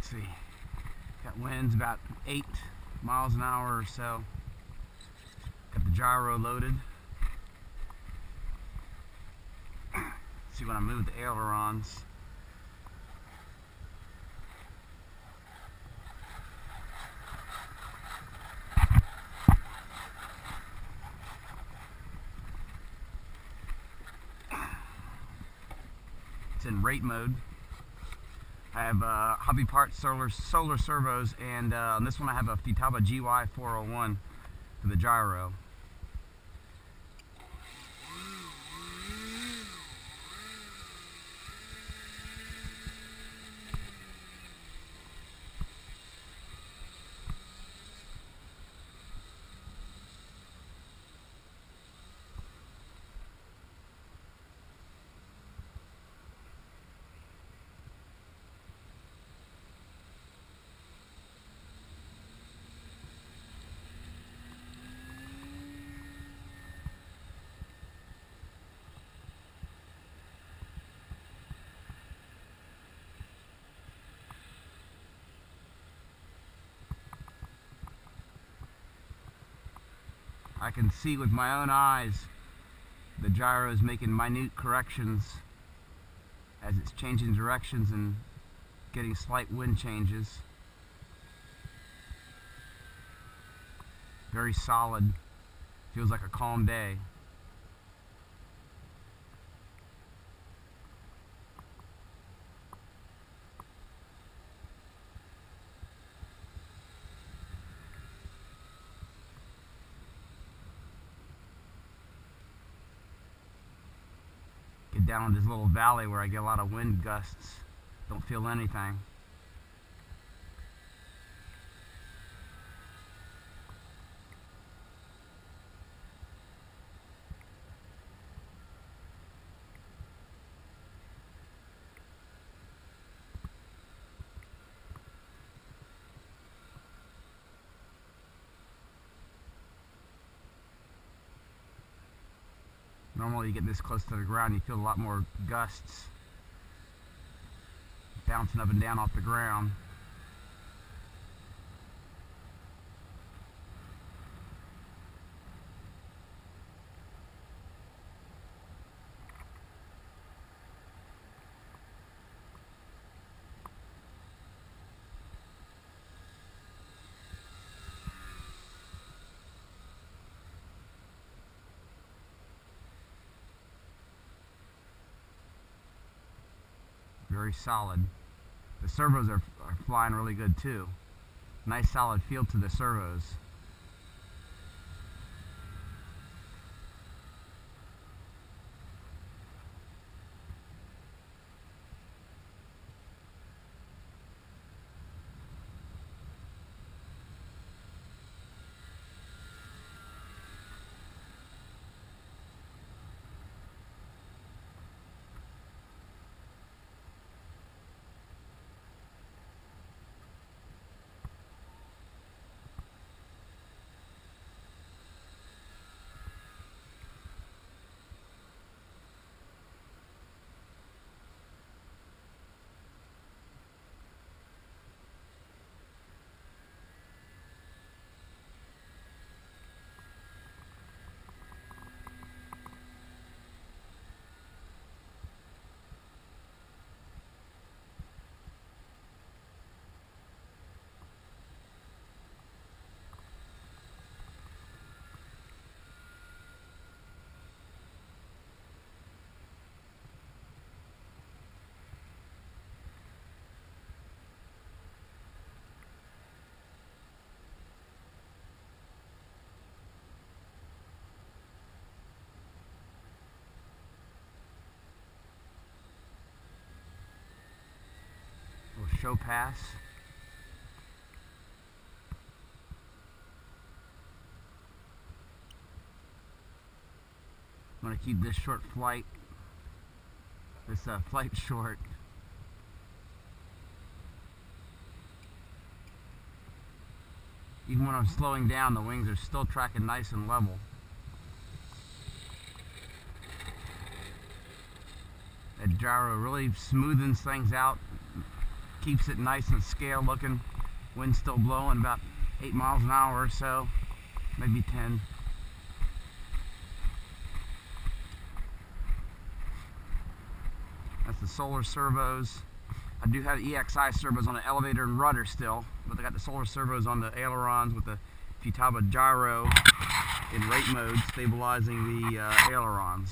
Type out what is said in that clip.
let's see, got winds about 8 miles an hour or so. Got the gyro loaded. See, when I move the ailerons, it's in rate mode. I have hobby parts solar servos, and on this one I have a Futaba GY401 for the gyro. I can see with my own eyes the gyro is making minute corrections as it's changing directions and getting slight wind changes. Very solid. Feels like a calm day. Get down this little valley where I get a lot of wind gusts. Don't feel anything. Normally you get this close to the ground, you feel a lot more gusts bouncing up and down off the ground. Very solid. The servos are flying really good too. Nice solid feel to the servos. Show pass. I'm going to keep this short flight, flight short. Even when I'm slowing down, the wings are still tracking nice and level. That gyro really smoothens things out, Keeps it nice and scale looking. Wind's still blowing about 8 miles an hour or so, maybe 10. That's the Solar Servos. I do have the EXI servos on the elevator and rudder still, but I got the Solar Servos on the ailerons with the Futaba gyro in rate mode, stabilizing the ailerons.